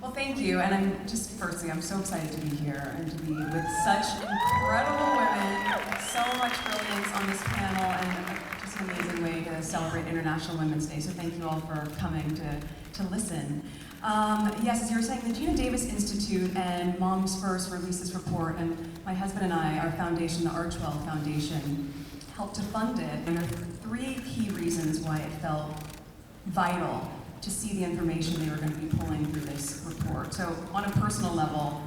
Well, thank you, and I'm so excited to be here and to be with such incredible women, so much brilliance on this panel, and just an amazing way to celebrate International Women's Day, so thank you all for coming to listen. Yes, as you were saying, the Gina Davis Institute and Moms First released this report, and my husband and I, our foundation, the Archwell Foundation, helped to fund it. And there are three key reasons why it felt vital to see the information they were going to be pulling through this report. So on a personal level,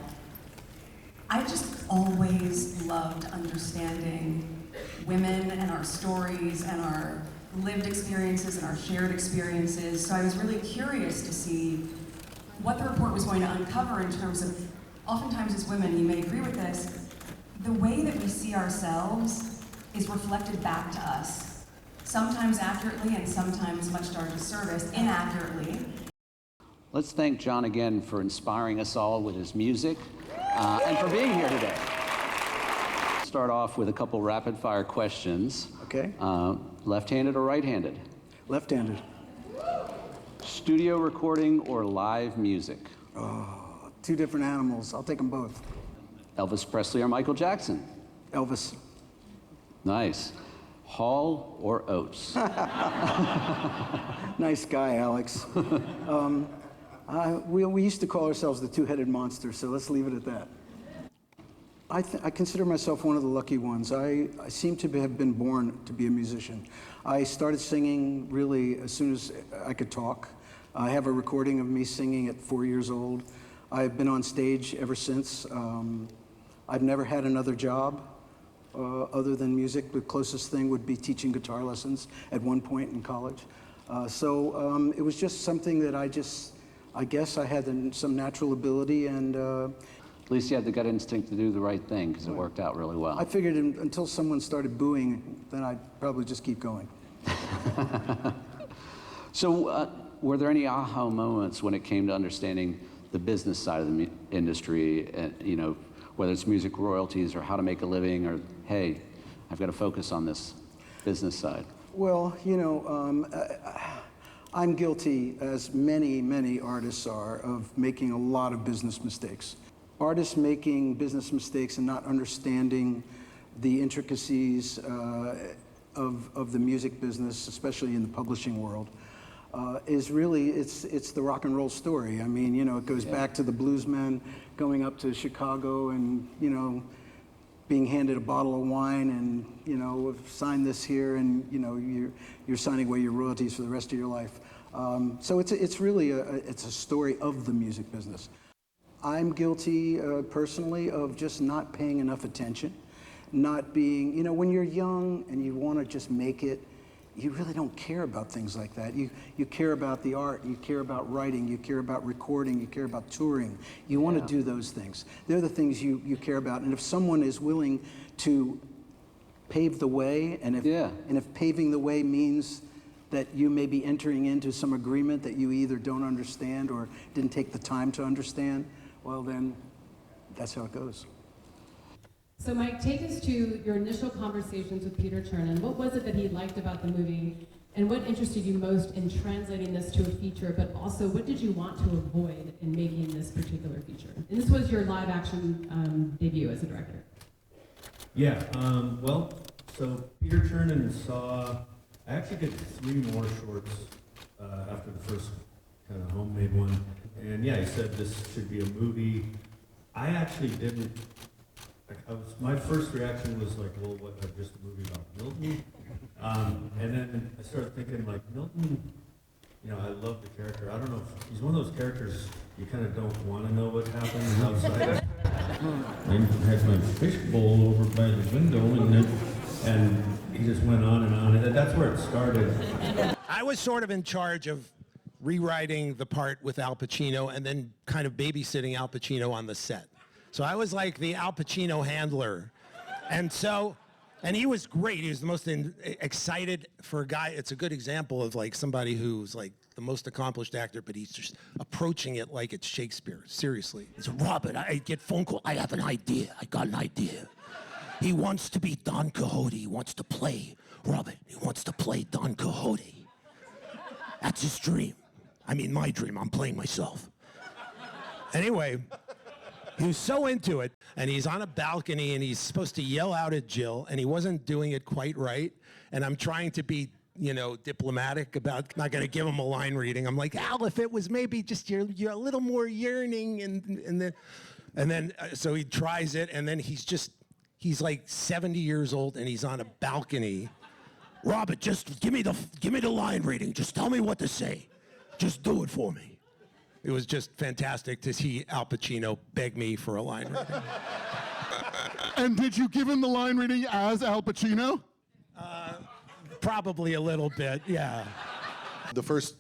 I just always loved understanding women and our stories and our lived experiences and our shared experiences. So I was really curious to see what the report was going to uncover in terms of, oftentimes as women, you may agree with this, the way that we see ourselves is reflected back to us. Sometimes accurately and sometimes, much to our disservice, inaccurately. Let's thank John again for inspiring us all with his music and for being here today. Start off with a couple rapid-fire questions. Okay. Left-handed or right-handed? Left-handed. Studio recording or live music? Oh, two different animals. I'll take them both. Elvis Presley or Michael Jackson? Elvis. Nice. Hall or Oates? Nice guy, Alex. We used to call ourselves the two-headed monster, so let's leave it at that. I consider myself one of the lucky ones. I seem to have been born to be a musician. I started singing really as soon as I could talk. I have a recording of me singing at 4 years old. I've been on stage ever since. I've never had another job other than music. The closest thing would be teaching guitar lessons at one point in college. So it was just something that I guess I had some natural ability, and At least you had the gut instinct to do the right thing, because it worked out really well. I figured until someone started booing, then I'd probably just keep going. So were there any aha moments when it came to understanding the business side of the industry, and, whether it's music royalties or how to make a living, or, hey, I've got to focus on this business side? Well, I'm guilty, as many, many artists are, of making a lot of business mistakes. Artists making business mistakes and not understanding the intricacies of the music business, especially in the publishing world, is really, it's the rock and roll story. I mean, it goes back to the bluesmen going up to Chicago and, being handed a bottle of wine and, sign this here, and, you're signing away your royalties for the rest of your life. So it's really a story of the music business. I'm guilty personally of just not paying enough attention, not being, when you're young and you want to just make it, you really don't care about things like that. You care about the art, you care about writing, you care about recording, you care about touring. You want to do those things. They're the things you care about. And if someone is willing to pave the way, and if paving the way means that you may be entering into some agreement that you either don't understand or didn't take the time to understand, well then, that's how it goes. So Mike, take us to your initial conversations with Peter Chernin. What was it that he liked about the movie, and what interested you most in translating this to a feature, but also what did you want to avoid in making this particular feature? And this was your live action debut as a director. Yeah, so Peter Chernin I actually did 3 more shorts after the first kind of homemade one. And yeah, he said this should be a movie. I actually didn't, my first reaction was like, well, what, just a movie about Milton? And then I started thinking, like, Milton, I love the character. I don't know if he's one of those characters you kind of don't want to know what happens outside. I had my fish bowl over by the window, and he just went on, and that's where it started. I was sort of in charge of rewriting the part with Al Pacino and then kind of babysitting Al Pacino on the set. So I was like the Al Pacino handler. And he was great. He was the most excited for a guy. It's a good example of like somebody who's like the most accomplished actor, but he's just approaching it like it's Shakespeare, seriously. It's Robert, I get phone call, I have an idea, I got an idea. He wants to be Don Quixote, he wants to play, Robert, he wants to play Don Quixote. That's his dream. I mean, my dream, I'm playing myself. Anyway, he was so into it, and he's on a balcony, and he's supposed to yell out at Jill, and he wasn't doing it quite right. And I'm trying to be, diplomatic about not going to give him a line reading. I'm like, Al, if it was maybe just you're a little more yearning, and then so he tries it, and then he's like 70 years old, and he's on a balcony. Robert, just give me the line reading. Just tell me what to say. Just do it for me. It was just fantastic to see Al Pacino beg me for a line reading. And did you give him the line reading as Al Pacino? Probably a little bit, yeah. The first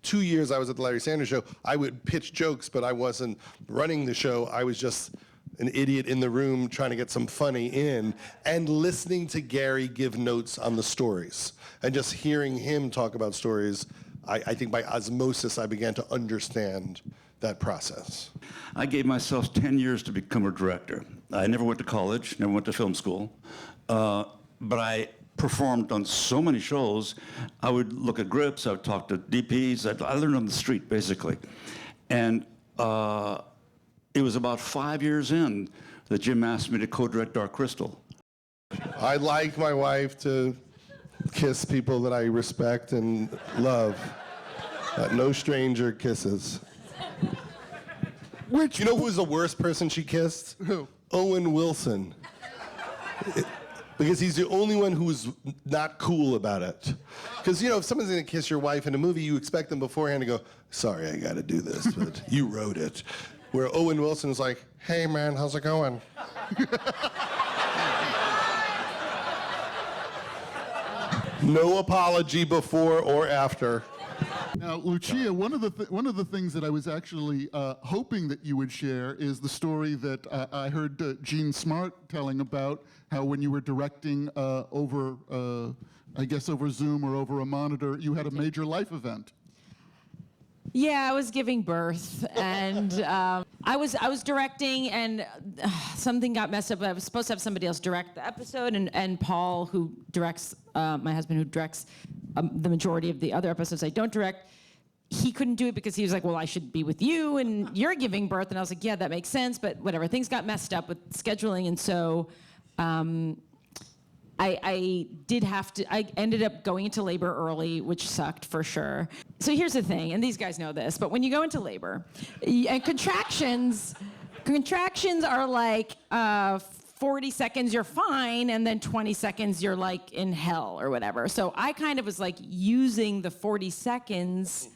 2 years I was at the Larry Sanders Show, I would pitch jokes, but I wasn't running the show. I was just an idiot in the room trying to get some funny in and listening to Gary give notes on the stories. And just hearing him talk about stories, I think by osmosis I began to understand that process. I gave myself 10 years to become a director. I never went to college, never went to film school, but I performed on so many shows. I would look at grips, I would talk to DPs, I learned on the street, basically. And it was about 5 years in that Jim asked me to co-direct Dark Crystal. I like my wife to kiss people that I respect and love. No stranger kisses. You know who was the worst person she kissed? Who? Owen Wilson. Because he's the only one who's not cool about it. Because, if someone's going to kiss your wife in a movie, you expect them beforehand to go, sorry, I got to do this, but you wrote it. Where Owen Wilson's like, hey, man, how's it going? No apology before or after. Now, Lucia, one of the things that I was actually hoping that you would share is the story that I heard Gene Smart telling about how when you were directing over Zoom or over a monitor, you had a major life event. Yeah, I was giving birth, and I was directing, and something got messed up. I was supposed to have somebody else direct the episode, and Paul, who directs, my husband, who directs the majority of the other episodes I don't direct, he couldn't do it because he was like, well, I should be with you, and you're giving birth. And I was like, yeah, that makes sense, but whatever. Things got messed up with scheduling, and so I ended up going into labor early, which sucked for sure. So here's the thing, and these guys know this, but when you go into labor, and contractions are like 40 seconds you're fine, and then 20 seconds you're like in hell or whatever. So I kind of was like using the 40 seconds.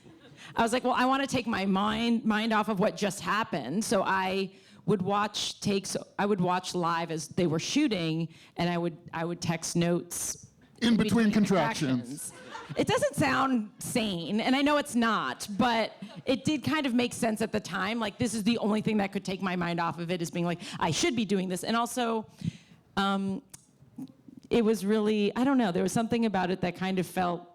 I was like, well, I want to take my mind off of what just happened. So I would watch takes. I would watch live as they were shooting, and I would text notes in between contractions. It doesn't sound sane, and I know it's not, but it did kind of make sense at the time. Like, this is the only thing that could take my mind off of it, is being like, I should be doing this. And also, it was really, I don't know, there was something about it that kind of felt,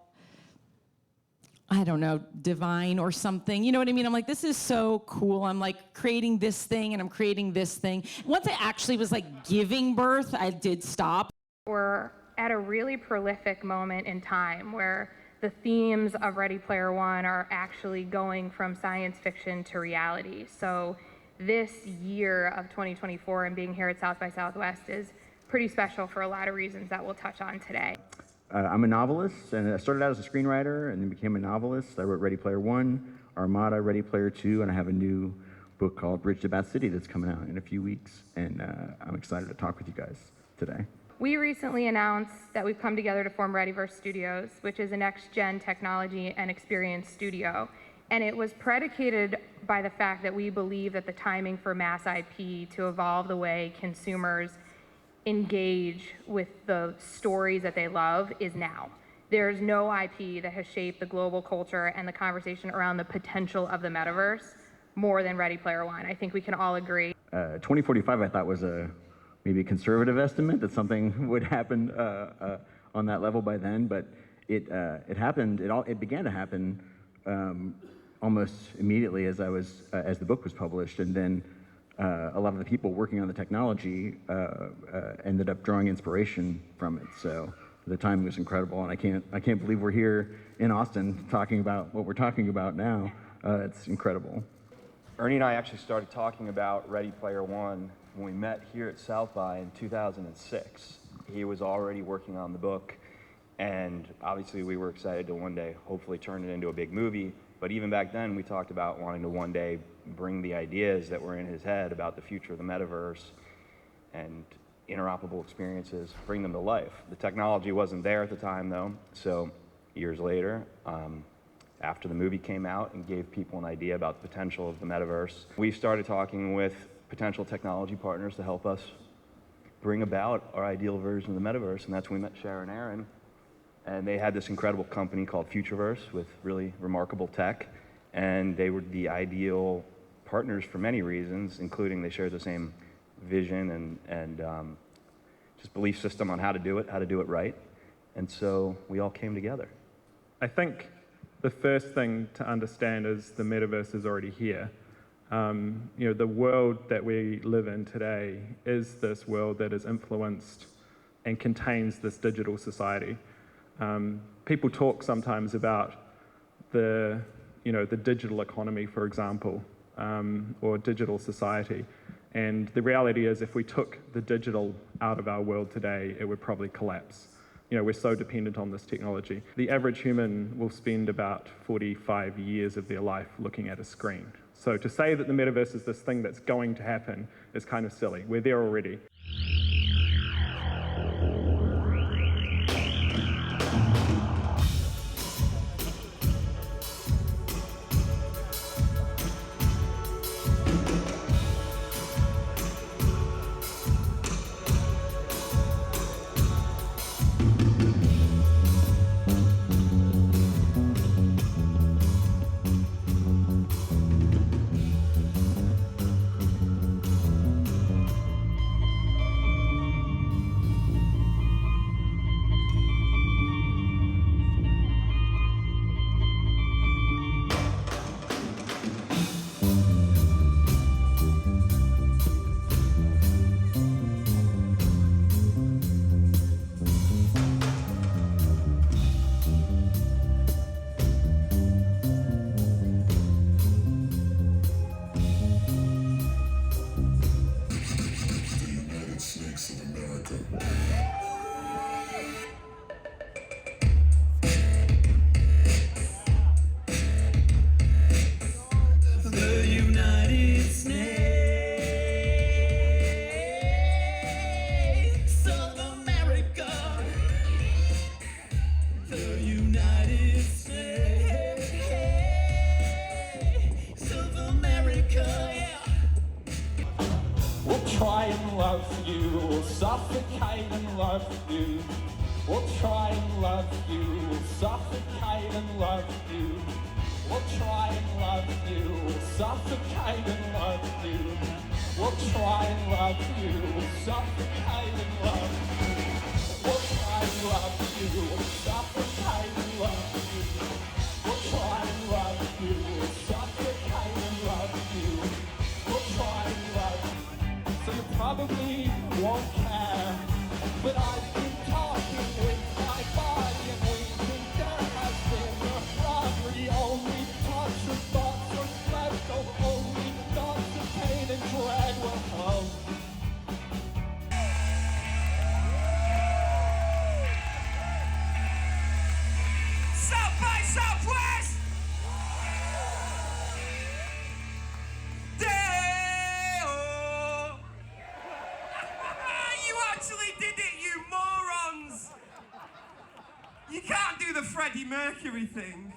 I don't know, divine or something. You know what I mean? I'm like, this is so cool. I'm like creating this thing, and I'm creating this thing. Once I actually was like giving birth, I did stop. We're at a really prolific moment in time where the themes of Ready Player One are actually going from science fiction to reality. So this year of 2024 and being here at South by Southwest is pretty special for a lot of reasons that we'll touch on today. I'm a novelist, and I started out as a screenwriter and then became a novelist. I wrote Ready Player One, Armada, Ready Player Two, and I have a new book called Bridge to Bad City that's coming out in a few weeks, and I'm excited to talk with you guys today. We recently announced that we've come together to form Readyverse Studios, which is a next-gen technology and experience studio. And it was predicated by the fact that we believe that the timing for mass IP to evolve the way consumers engage with the stories that they love is now. There's no IP that has shaped the global culture and the conversation around the potential of the metaverse more than Ready Player One. I think we can all agree. 2045 I thought was maybe a conservative estimate that something would happen on that level by then, but it happened. It began to happen almost immediately as the book was published, and then a lot of the people working on the technology ended up drawing inspiration from it. So the timing was incredible, and I can't believe we're here in Austin talking about what we're talking about now. It's incredible. Ernie and I actually started talking about Ready Player One when we met here at South by in 2006. He was already working on the book, and obviously we were excited to one day hopefully turn it into a big movie. But even back then, we talked about wanting to one day bring the ideas that were in his head about the future of the metaverse and interoperable experiences, bring them to life. The technology wasn't there at the time, though, so years later, after the movie came out and gave people an idea about the potential of the metaverse, we started talking with potential technology partners to help us bring about our ideal version of the metaverse, and that's when we met Sharon Aaron. And they had this incredible company called Futureverse with really remarkable tech, and they were the ideal partners for many reasons, including they shared the same vision and just belief system on how to do it right. And so we all came together. I think the first thing to understand is the metaverse is already here. The world that we live in today is this world that is influenced and contains this digital society. People talk sometimes about the digital economy, for example, or digital society. And the reality is, if we took the digital out of our world today, it would probably collapse. We're so dependent on this technology. The average human will spend about 45 years of their life looking at a screen. So to say that the metaverse is this thing that's going to happen is kind of silly. We're there already. Mercury thing.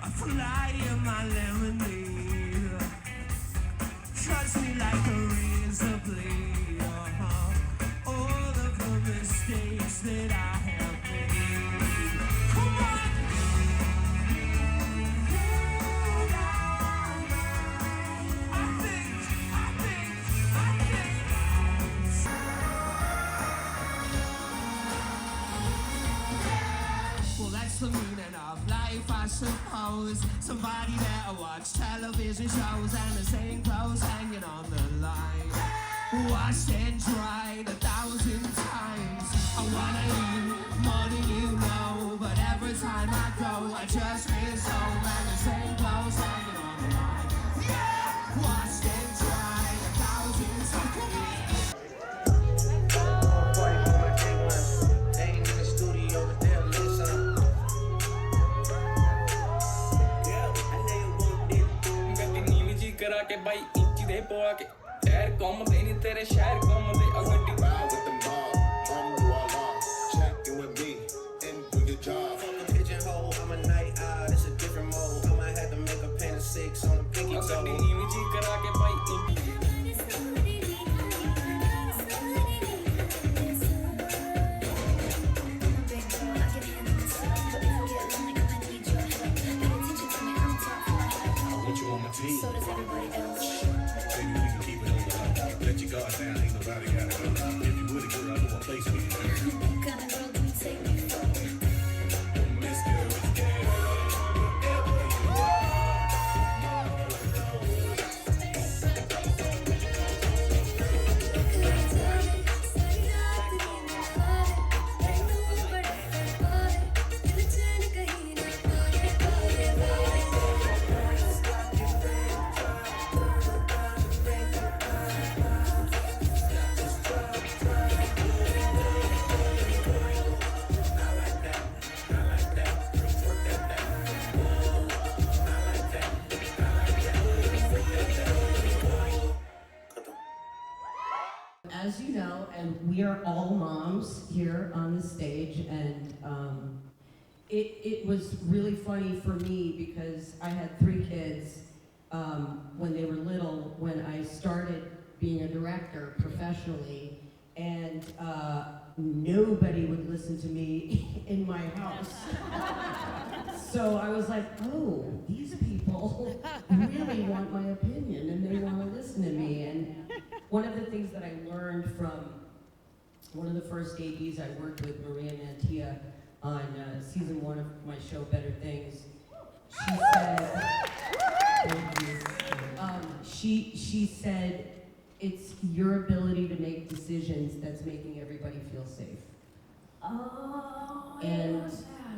I fly in my lemonade. Trust me like a razor blade. All of the mistakes that I have made. Come on! The meaning of life, I suppose. Somebody better watch television shows and the same clothes hanging on the line. Washed and dried 1,000 times. I wanna eat more than you know, but every time I boy के तेरे कोमल नहीं तेरे शहर कोमल I went the wild with the mob do all on check in with me and do your job fuck a pigeonhole I'm a night owl it's a different mode I might have to make a pen of 6 on a pinky toe EVG करा के भाई So does everybody else. Baby, we can keep it on the low. Let your guard down, ain't nobody gotta go. If you would, girl, I know a place we can go. What kind of world do you take me for? This girl is dead. Wherever you As you know, and we are all moms here on the stage, and it was really funny for me because I had 3 kids when they were little, when I started being a director professionally, and nobody would listen to me in my house. So I was like, oh, these people really want my opinion and they want to listen to me. And one of the things that I learned from one of the first ADs I worked with, Maria Mantia, on season 1 of my show, Better Things, she said, she said, it's your ability to make decisions that's making everybody feel safe. Oh, And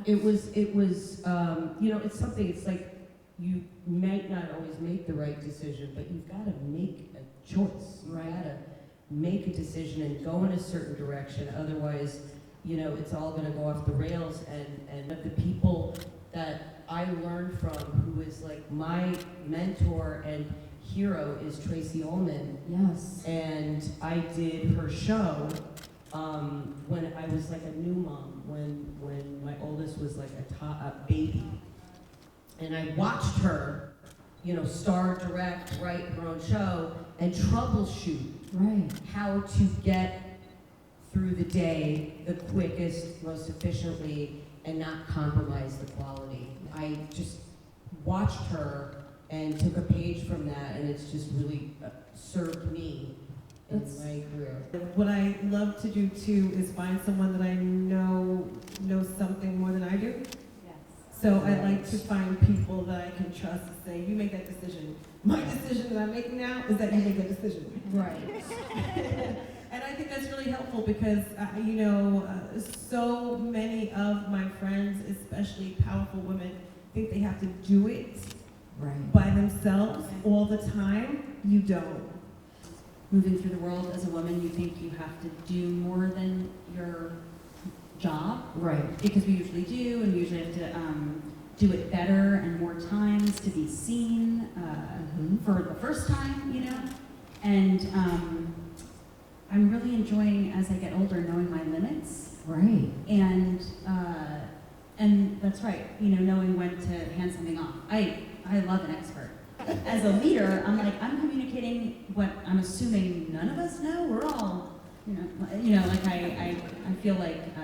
it was, you know, it's something, it's like, you might not always make the right decision, but you've got to make a choice. You've got to make a decision and go in a certain direction. Otherwise, you know, it's all going to go off the rails. And the people that I learned from, who is like my mentor and hero, is Tracy Ullman. Yes. And I did her show when I was like a new mom, when my oldest was like a baby. And I watched her, you know, star, direct, write her own show, and troubleshoot how to get through the day the quickest, most efficiently, and not compromise the quality. I just watched her and took a page from that, and it's just really served me in my career. What I love to do too is find someone that I know knows something more than I do. So I like to find people that I can trust and say, you make that decision. My decision that I'm making now is that you make that decision. Right. And I think that's really helpful because, you know, so many of my friends, especially powerful women, think they have to do it by themselves all the time. You don't. Moving through the world as a woman, you think you have to do more than your job. Right. Because we usually do, and we usually have to do it better and more times to be seen for the first time, you know? And I'm really enjoying, as I get older, knowing my limits. Right. And that's right, you know, knowing when to hand something off. I love an expert. As a leader, I'm communicating what I'm assuming none of us know. We're all, you know, like I feel like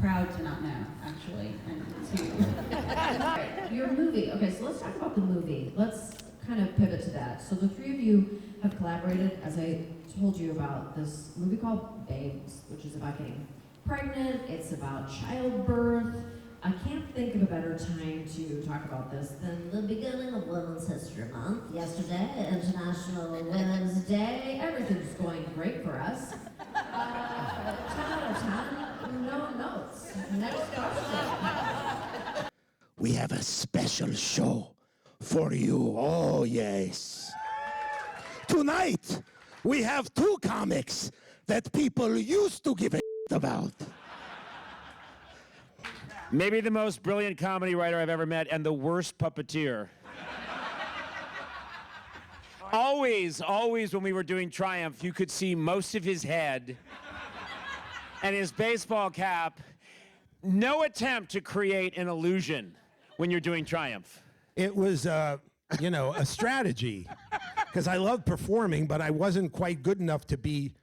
proud to not know, actually, and to. Your movie. Okay, so let's talk about the movie. Let's kind of pivot to that. So the 3 of you have collaborated, as I told you, about this movie called Babes, which is about getting pregnant. It's about childbirth. I can't think of a better time to talk about this than the beginning of Women's History Month. Yesterday, International Women's Day. Everything's going great for us. 10 out of 10, no notes. Next question. We have a special show for you. Oh, yes. Tonight, we have 2 comics that people used to give a about. Maybe the most brilliant comedy writer I've ever met and the worst puppeteer. Always when we were doing Triumph, you could see most of his head and his baseball cap. No attempt to create an illusion when you're doing Triumph. It was, a strategy, because I love performing, but I wasn't quite good enough to be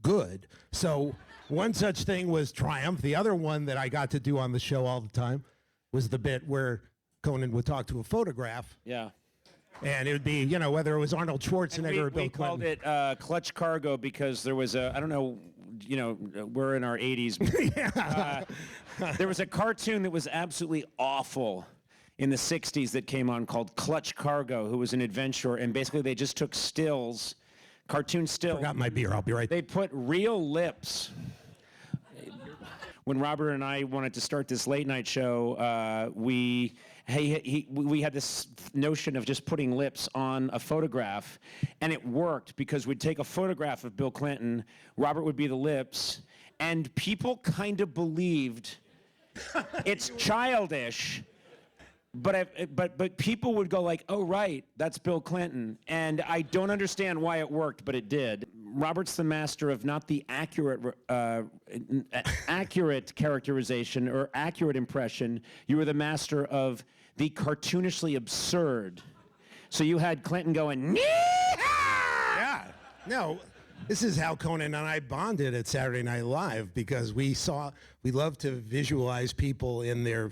good. So one such thing was Triumph. The other one that I got to do on the show all the time was the bit where Conan would talk to a photograph. Yeah. And it would be, whether it was Arnold Schwarzenegger or Bill We called Clinton. it clutch cargo because there was I don't know, we're in our 80s. There was a cartoon that was absolutely awful in the 60s that came on called Clutch Cargo, who was an adventurer, and basically they just took stills, cartoon stills. Forgot my beer, I'll be right They put real lips. When Robert and I wanted to start this late night show, we had this notion of just putting lips on a photograph, and it worked because we'd take a photograph of Bill Clinton, Robert would be the lips, and people kind of believed it's childish, but people would go like, oh right, that's Bill Clinton, and I don't understand why it worked, but it did. Robert's the master of not the accurate characterization or accurate impression. You were the master of the cartoonishly absurd. So you had Clinton going, Yeah. No, this is how Conan and I bonded at Saturday Night Live, because we love to visualize people in their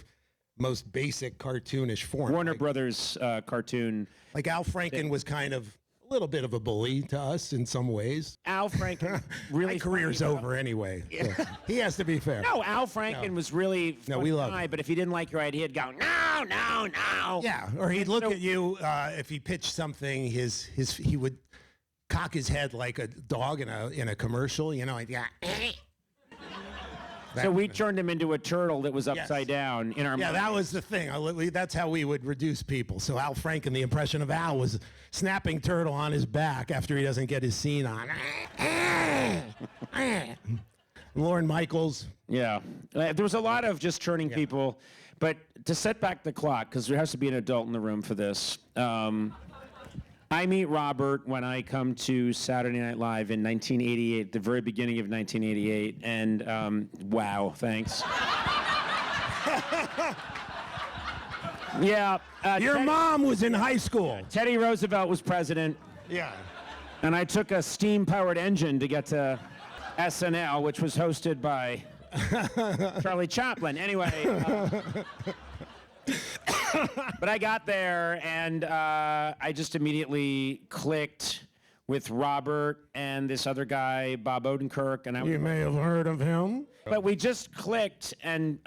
most basic cartoonish form. Warner Brothers cartoon. Like Al Franken was kind of a little bit of a bully to us in some ways. Al Franken really. My career's over anyway. So he has to be fair. No, Al Franken was really we love guy, him. but if he didn't like your idea, he'd go, no. Yeah, or he'd look at you if he pitched something. He would cock his head like a dog in a commercial. Like So we turned him into a turtle that was upside down in our Yeah, mind. that was the thing. That's how we would reduce people. So Al Franken, the impression of Al was snapping turtle on his back after he doesn't get his scene on. Lorne Michaels. Yeah. There was a lot of just turning people. But to set back the clock, because there has to be an adult in the room for this, I meet Robert when I come to Saturday Night Live in 1988, the very beginning of 1988, and wow, thanks. Yeah. Your mom was in high school. Teddy Roosevelt was president. Yeah. And I took a steam-powered engine to get to SNL, which was hosted by Charlie Chaplin. Anyway. But I got there, and I just immediately clicked with Robert and this other guy, Bob Odenkirk. And You may have heard of him. But we just clicked, and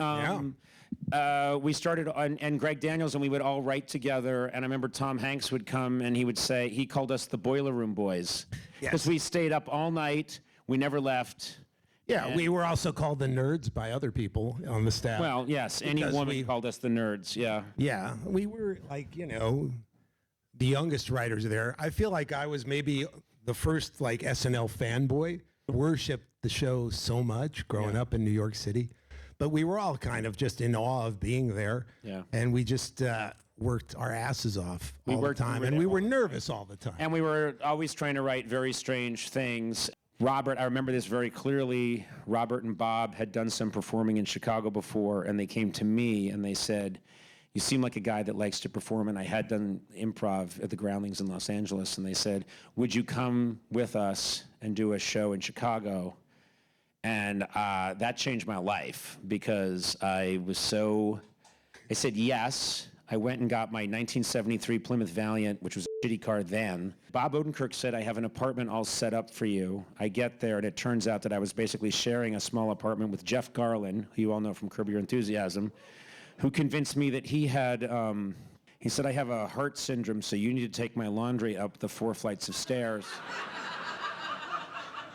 we started on, and Greg Daniels, and we would all write together. And I remember Tom Hanks would come, and he would say, he called us the Boiler Room Boys. Because we stayed up all night. We never left. Yeah, we were also called the nerds by other people on the staff. Well, yes, any woman called us the nerds, yeah. Yeah, we were like, the youngest writers there. I feel like I was maybe the first like SNL fanboy. Worshipped the show so much growing up in New York City. But we were all kind of just in awe of being there. Yeah. And we just worked our asses off all the time. And we were nervous all the time. And we were always trying to write very strange things. Robert, I remember this very clearly. Robert and Bob had done some performing in Chicago before, and they came to me and they said, you seem like a guy that likes to perform, and I had done improv at the Groundlings in Los Angeles, and they said, would you come with us and do a show in Chicago? And that changed my life, because I said yes. I went and got my 1973 Plymouth Valiant, which was a shitty car then. Bob Odenkirk said, I have an apartment all set up for you. I get there, and it turns out that I was basically sharing a small apartment with Jeff Garlin, who you all know from Curb Your Enthusiasm, who convinced me that he had, he said, I have a heart syndrome, so you need to take my laundry up the 4 flights of stairs.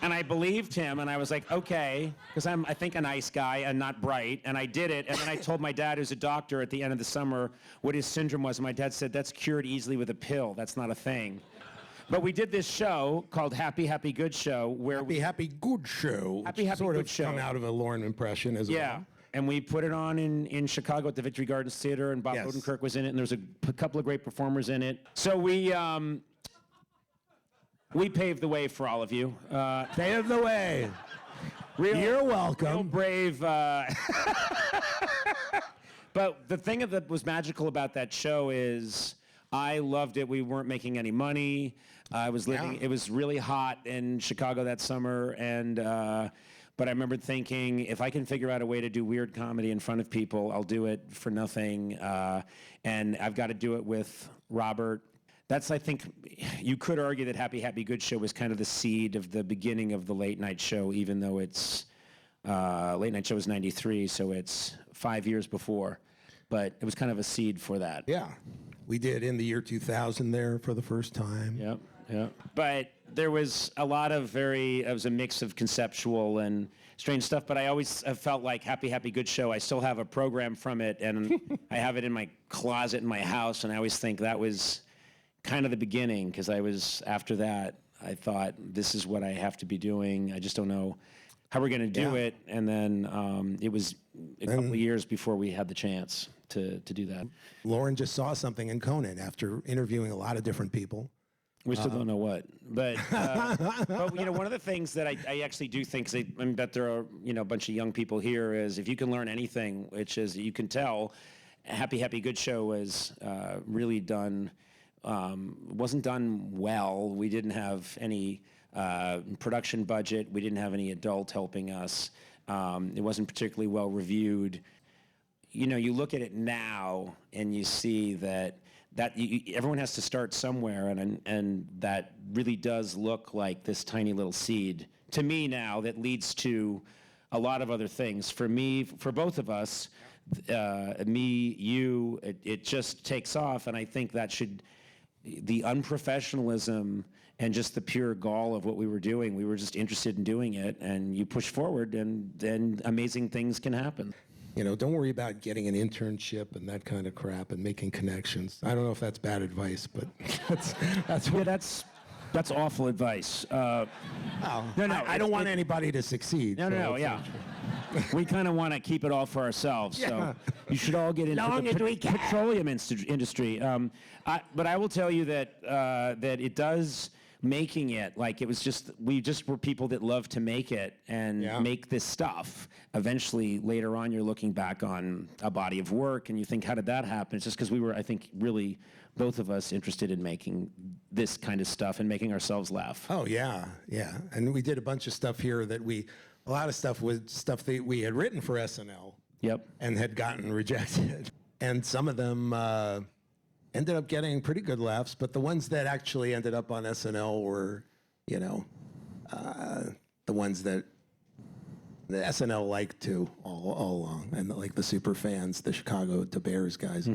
And I believed him, and I was like, okay, because I'm, I think, a nice guy and not bright, and I did it, and then I told my dad, who's a doctor, at the end of the summer what his syndrome was, and my dad said, that's cured easily with a pill. That's not a thing. But we did this show called Happy, Happy, Good Show, where Happy, Good Show. Happy, Happy, sort Good of Show. come out of a Lorne impression as well. Yeah, and we put it on in Chicago at the Victory Gardens Theater, and Bob Odenkirk was in it, and there was a couple of great performers in it. So we We paved the way for all of you. Paved the way. You're welcome. Real brave. But the thing that was magical about that show is I loved it. We weren't making any money. I was living. It was really hot in Chicago that summer, and but I remember thinking, if I can figure out a way to do weird comedy in front of people, I'll do it for nothing. And I've got to do it with Robert. That's, I think, you could argue that Happy Happy Good Show was kind of the seed of the beginning of the late night show, even though it's late night show was '93, so it's 5 years before. But it was kind of a seed for that. Yeah. We did in the year 2000 there for the first time. Yep, yep. But there was a lot of it was a mix of conceptual and strange stuff, but I always have felt like Happy Happy Good Show, I still have a program from it, and I have it in my closet in my house, and I always think that was kind of the beginning, because after that, I thought, this is what I have to be doing. I just don't know how we're going to do it, and then it was a couple of years before we had the chance to do that. Lauren just saw something in Conan after interviewing a lot of different people. We still don't know what, but one of the things that I actually do think, I bet there are a bunch of young people here, is if you can learn anything, which is you can tell, Happy Happy Good Show was really done, wasn't done well. We didn't have any production budget. We didn't have any adult helping us. It wasn't particularly well reviewed. You look at it now and you see that everyone has to start somewhere, and that really does look like this tiny little seed to me now that leads to a lot of other things. For me, for both of us, me, you, it just takes off, and I think that the unprofessionalism and just the pure gall of what we were doing, we were just interested in doing it, and you push forward, and then amazing things can happen. Don't worry about getting an internship and that kind of crap and making connections. I don't know if that's bad advice, but that's awful advice. No, I don't want anybody to succeed. No, yeah. We kind of want to keep it all for ourselves. Yeah. So you should all get into the petroleum industry. But I will tell you that it does. Making it, like, it was we just were people that love to make it and make this stuff. Eventually, later on, you're looking back on a body of work and you think, how did that happen? It's just because we were, I think, really, both of us interested in making this kind of stuff and making ourselves laugh. Oh, yeah. And we did a bunch of stuff here a lot of stuff was stuff that we had written for SNL. Yep. And had gotten rejected. And some of them ended up getting pretty good laughs, but the ones that actually ended up on SNL were, the ones that the SNL liked to all along, and like the super fans, the Chicago to Bears guys.